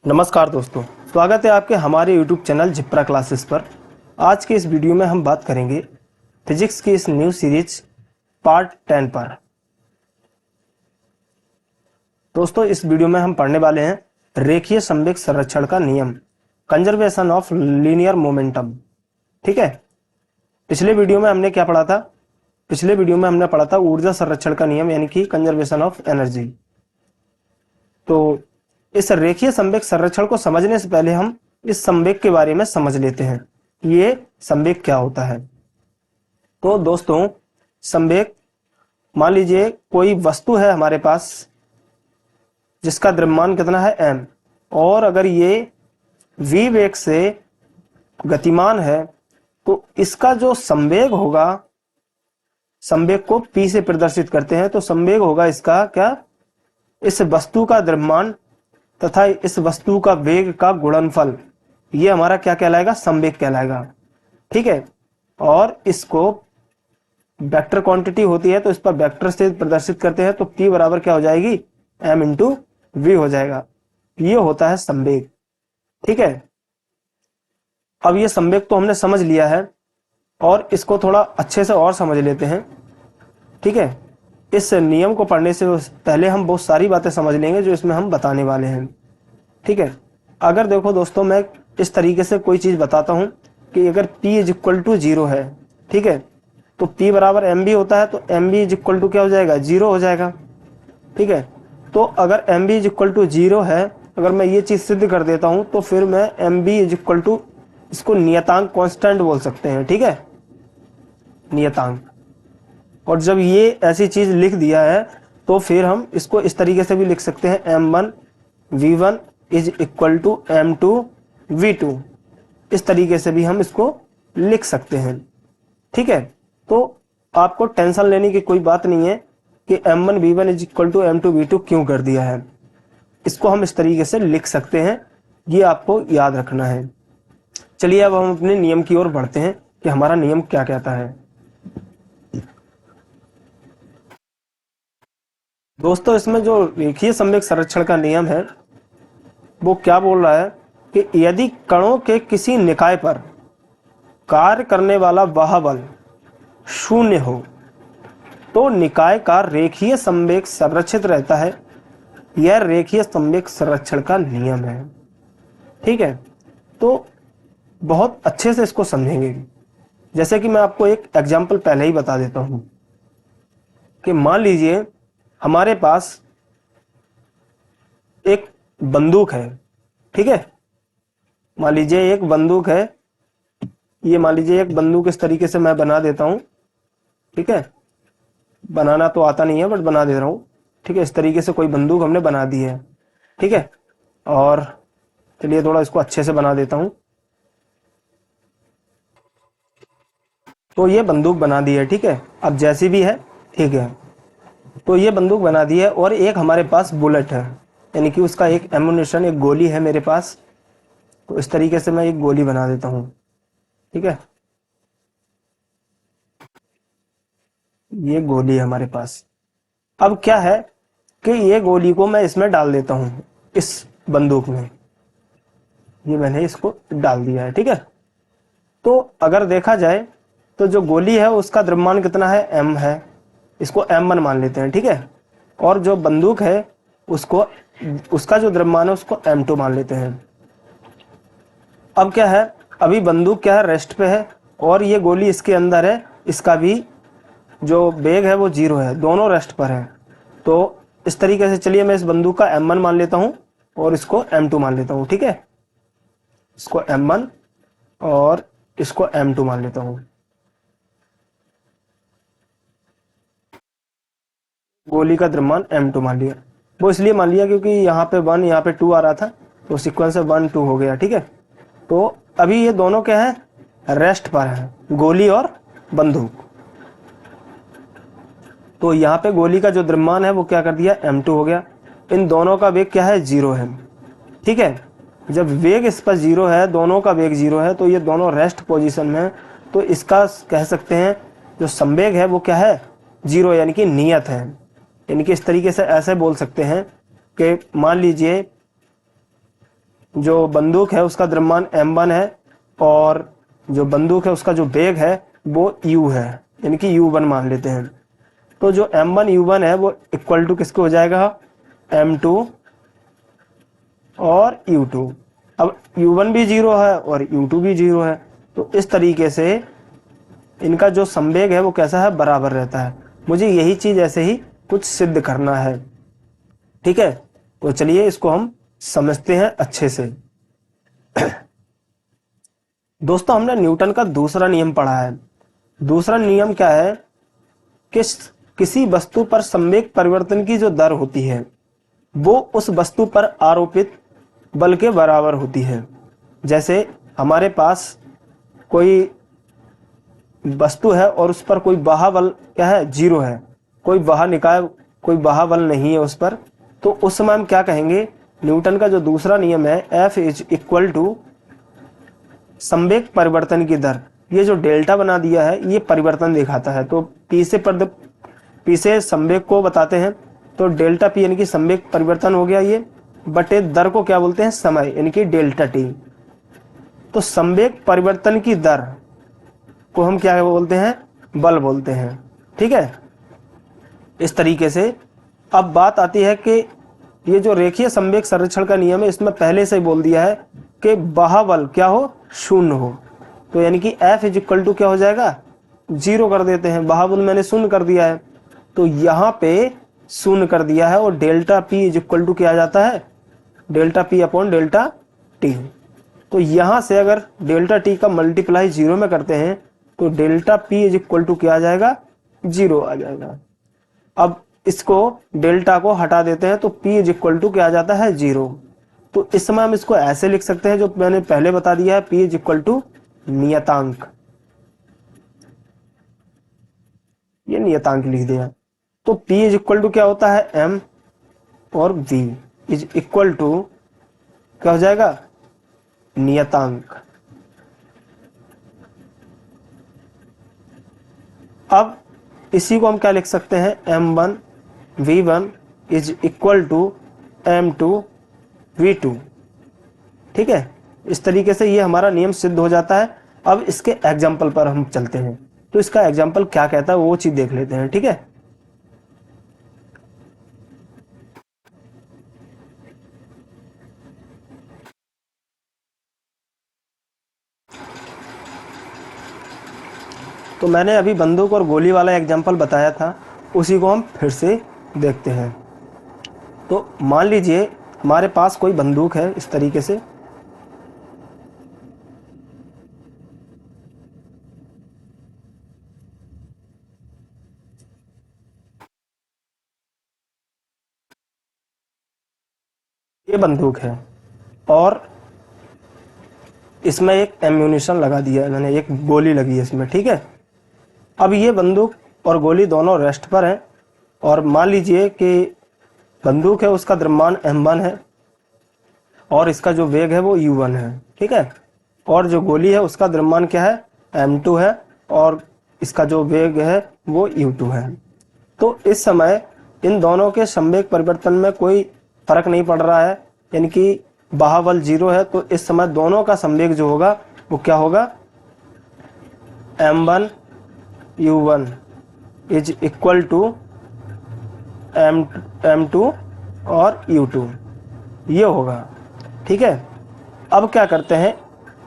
नमस्कार दोस्तों, स्वागत है आपके हमारे YouTube चैनल जिप्रा क्लासेस पर। आज के इस वीडियो में हम बात करेंगे फिजिक्स की इस न्यू सीरीज पार्ट 10 पर। दोस्तों, इस वीडियो में हम पढ़ने वाले हैं रेखीय संवेग संरक्षण का नियम, कंजर्वेशन ऑफ लीनियर मोमेंटम। ठीक है, पिछले वीडियो में हमने क्या पढ़ा था? पिछले वीडियो में हमने पढ़ा था ऊर्जा संरक्षण का नियम, यानी कि कंजर्वेशन ऑफ एनर्जी। तो इस रेखीय संवेग संरक्षण को समझने से पहले हम इस संवेग के बारे में समझ लेते हैं, ये संवेग क्या होता है। तो दोस्तों, संवेग, मान लीजिए कोई वस्तु है हमारे पास जिसका द्रव्यमान कितना है m, और अगर ये v वेग से गतिमान है तो इसका जो संवेग होगा, संवेग को p से प्रदर्शित करते हैं, तो संवेग होगा इसका क्या, इस वस्तु का द्रव्यमान तथा इस वस्तु का वेग का गुणनफल। ये हमारा क्या कहलाएगा? संवेग कहलाएगा। ठीक है, और इसको वेक्टर क्वांटिटी होती है तो इस पर वेक्टर से प्रदर्शित करते हैं, तो p बराबर क्या हो जाएगी? m इंटू वी हो जाएगा। ये होता है संवेग। ठीक है, अब ये संवेग तो हमने समझ लिया है और इसको थोड़ा अच्छे से और समझ लेते हैं। ठीक है, इस नियम को पढ़ने से पहले हम बहुत सारी बातें समझ लेंगे जो इसमें हम बताने वाले हैं। ठीक है, अगर देखो दोस्तों, मैं इस तरीके से कोई चीज बताता हूं कि अगर p इज इक्वल टू 0 है, ठीक है, तो p बराबर एम बी होता है, तो M B is equal to क्या हो जाएगा? 0 हो जाएगा। ठीक है, तो अगर M B is equal to 0 है, अगर मैं ये चीज सिद्ध कर देता हूं तो फिर मैं M B is equal to, इसको नियतांक कांस्टेंट बोल सकते हैं। ठीक है, नियतांक। और जब ये ऐसी चीज लिख दिया है तो फिर हम इसको इस तरीके से भी लिख सकते हैं, m1 v1 is equal to m2 v2। इस तरीके से भी हम इसको लिख सकते हैं। ठीक है, तो आपको टेंशन लेने की कोई बात नहीं है कि m1 v1 is equal to m2 v2 क्यों कर दिया है। इसको हम इस तरीके से लिख सकते हैं, ये आपको याद रखना है। चलिए अब हम अपने नियम की ओर बढ़ते हैं कि हमारा नियम क्या कहता है। दोस्तों, इसमें जो रेखीय संवेग संरक्षण का नियम है वो क्या बोल रहा है कि यदि कणों के किसी निकाय पर कार्य करने वाला वह बल शून्य हो तो निकाय का रेखीय संवेग संरक्षित रहता है। यह रेखीय संवेग संरक्षण का नियम है। ठीक है, तो बहुत अच्छे से इसको समझेंगे। जैसे कि मैं आपको एक एग्जांपल पहले ही बता देता हूं कि मान लीजिए हमारे पास एक बंदूक है। ठीक है, मान लीजिए एक बंदूक है, ये मान लीजिए एक बंदूक इस तरीके से मैं बना देता हूं। ठीक है, बनाना तो आता नहीं है बट बना दे रहा हूं। ठीक है, इस तरीके से कोई बंदूक हमने बना दी है। ठीक है, और चलिए थोड़ा इसको अच्छे से बना देता हूं। तो ये बंदूक बना दी है। ठीक है, अब जैसी भी है, ठीक है, तो ये बंदूक बना दी है और एक हमारे पास बुलेट है, यानी कि उसका एक एमुनेशन, एक गोली है मेरे पास। तो इस तरीके से मैं एक गोली बना देता हूं। ठीक है, ये गोली है हमारे पास। अब क्या है कि ये गोली को मैं इसमें डाल देता हूं, इस बंदूक में। ये मैंने इसको डाल दिया है। ठीक है, तो अगर देखा जाए तो जो गोली है उसका द्रव्यमान कितना है? m है, इसको m1 मान लेते हैं। ठीक है, और जो बंदूक है उसको, उसका जो द्रव्यमान है उसको m2 मान लेते हैं। अब क्या है, अभी बंदूक क्या है? रेस्ट पे है और ये गोली इसके अंदर है, इसका भी जो वेग है वो 0 है, दोनों रेस्ट पर है। तो इस तरीके से चलिए मैं इस बंदूक का m1 मान लेता हूं और इसको m2 मान लेता हूं। ठीक है, इसको m1 और इसको m2 मान लेता हूं। गोली का द्रव्यमान m2 मान लिया। वो इसलिए मान लिया क्योंकि यहाँ पे 1, यहाँ पे 2 आ रहा था, तो सीक्वेंस से 1 2 हो गया। ठीक है, तो अभी ये दोनों क्या है? रेस्ट पर है, गोली और बंदूक। तो यहाँ पे गोली का जो द्रव्यमान है वो क्या कर दिया? m2 हो गया। इन दोनों का वेग क्या है? 0 है। ठीक है, जब वेग इस पर 0 है, दोनों का वेग 0 है, तो ये दोनों रेस्ट पोजीशन में है, तो इसका कह सकते हैं जो संवेग है वो क्या है? 0, यानी कि नियत है। यानी कि इस तरीके से ऐसे बोल सकते हैं कि मान लीजिए जो बंदूक है उसका द्रव्यमान m1 है और जो बंदूक है उसका जो वेग है वो u है, यानी कि u1 मान लेते हैं। तो जो m1 u1 है वो इक्वल टू किसके हो जाएगा, m2 और u2। अब u1 भी 0 है और u2 भी 0 है, तो इस तरीके से इनका जो संवेग है वो कैसा है, बराबर रहता है। मुझे यही चीज ऐसे ही कुछ सिद्ध करना है, ठीक है। तो चलिए इसको हम समझते हैं अच्छे से। दोस्तों हमने न्यूटन का दूसरा नियम पढ़ा है। दूसरा नियम क्या है कि किसी वस्तु पर संवेग परिवर्तन की जो दर होती है वो उस वस्तु पर आरोपित बल के बराबर होती है। जैसे हमारे पास कोई वस्तु है और उस पर कोई बाह्य बल क्या है, 0 है, कोई बाह्य निकाय, कोई बाह्य बल नहीं है उस पर, तो उस समय हम क्या कहेंगे, न्यूटन का जो दूसरा नियम है F इज इक्वल टू संवेग परिवर्तन की दर। ये जो डेल्टा बना दिया है ये परिवर्तन दिखाता है, तो पी से संवेग को बताते हैं, तो डेल्टा पी यानी कि संवेग परिवर्तन हो गया ये, बटे दर को क्या बोलते हैं, समय, यानी कि डेल्टा टी। तो संवेग परिवर्तन की दर को हम क्या बोलते हैं, बल बोलते हैं, ठीक है। इस तरीके से अब बात आती है कि ये जो रेखीय संवेग संरक्षण का नियम है इसमें पहले से ही बोल दिया है कि बाह्य बल क्या हो, 0 हो, तो यानी कि F इज इक्वल टू क्या हो जाएगा, 0 कर देते हैं। बाह्य बल मैंने 0 कर दिया है, तो यहाँ पे 0 कर दिया है, और delta P is equal to क्या आ जाता है, delta P upon delta T. तो यहाँ से अगर डेल्टा टी का मल्टीप्लाई 0 में करते हैं तो delta P is equal to क्या आ जाएगा, 0 आ जाएगा। अब इसको डेल्टा को हटा देते हैं तो P इज इक्वल टू क्या आ जाता है, 0। तो इस समय हम इसको ऐसे लिख सकते हैं जो मैंने पहले बता दिया है, P इज इक्वल टू नियतांक, ये नियतांक लिख दिया। तो P इज इक्वल टू क्या होता है, M, और V इज इक्वल टू क्या हो जाएगा, नियतांक। अब इसी को हम क्या लिख सकते हैं, M1 V1 is equal to M2 V2, ठीक है। इस तरीके से ये हमारा नियम सिद्ध हो जाता है। अब इसके एग्जाम्पल पर हम चलते हैं, तो इसका एग्जाम्पल क्या कहता है वो चीज देख लेते हैं, ठीक है। तो मैंने अभी बंदूक और गोली वाला एग्जाम्पल बताया था, उसी को हम फिर से देखते हैं। तो मान लीजिए हमारे पास कोई बंदूक है इस तरीके से, ये बंदूक है और इसमें एक एम्यूनिशन लगा दिया है मैंने, एक गोली लगी है इसमें, ठीक है। अब ये बंदूक और गोली दोनों रेस्ट पर हैं, और मान लीजिए कि बंदूक है उसका द्रव्यमान m1 है और इसका जो वेग है वो u1 है, ठीक है। और जो गोली है उसका द्रव्यमान क्या है, m2 है और इसका जो वेग है वो u2 है। तो इस समय इन दोनों के संवेग परिवर्तन में कोई फर्क नहीं पड़ रहा है, यानी कि बाह्य बल 0 है, तो इस समय दोनों का संवेग जो होगा वो क्या होगा, m1 u1 is equal to m2 और u2, ये होगा, ठीक है। अब क्या करते हैं,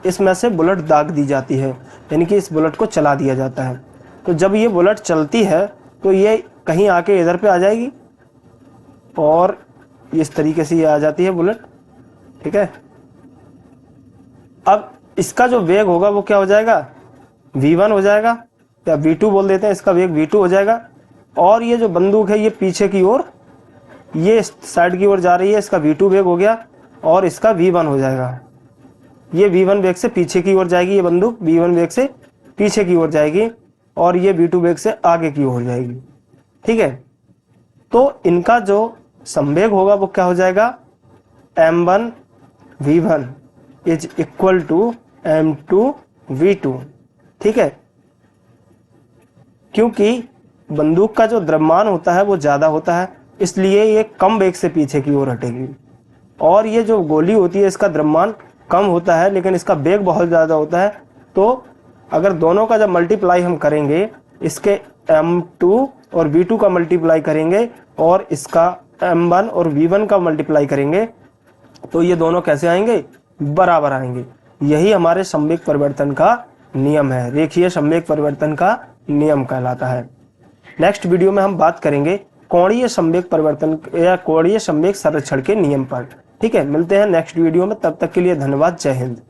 इसमें से बुलेट दाग दी जाती है, यानी कि इस बुलेट को चला दिया जाता है। तो जब ये बुलेट चलती है तो ये कहीं आके इधर पे आ जाएगी और इस तरीके से ये आ जाती है बुलेट, ठीक है। अब इसका जो वेग होगा वो क्या हो जाएगा, v1 हो जाएगा, या v2 बोल देते हैं, इसका वेग v2 हो जाएगा। और ये जो बंदूक है ये पीछे की ओर, ये इस साइड की ओर जा रही है, इसका v2 वेग हो गया और इसका v1 हो जाएगा। ये v1 वेग से पीछे की ओर जाएगी, ये बंदूक v1 वेग से पीछे की ओर जाएगी और ये v2 वेग से आगे की ओर जाएगी, ठीक है। तो इनका जो संवेग होगा वो क्या हो जाएगा, m1 v1 is equal to m2 v2, ठीक है। क्योंकि बंदूक का जो द्रव्यमान होता है वो ज्यादा होता है, इसलिए ये कम वेग से पीछे की ओर हटेगी। और ये जो गोली होती है इसका द्रव्यमान कम होता है लेकिन इसका वेग बहुत ज़्यादा होता है, तो अगर दोनों का जब मल्टीप्लाई हम करेंगे, इसके m2 और v2 का मल्टीप्लाई करेंगे और इसका m1 और v1 का मल्टीप्लाई करेंगे, तो ये दोनों कैसे आएंगे? बराबर आएंगे। यही हमारे संवेग परिवर्तन का नियम है, रेखीय संवेग परिवर्तन का नियम कहलाता है। नेक्स्ट वीडियो में हम बात करेंगे कोणीय संवेग परिवर्तन या कोणीय संवेग संरक्षण के नियम पर। ठीक है, मिलते हैं नेक्स्ट वीडियो में, तब तक के लिए धन्यवाद। जय हिंद।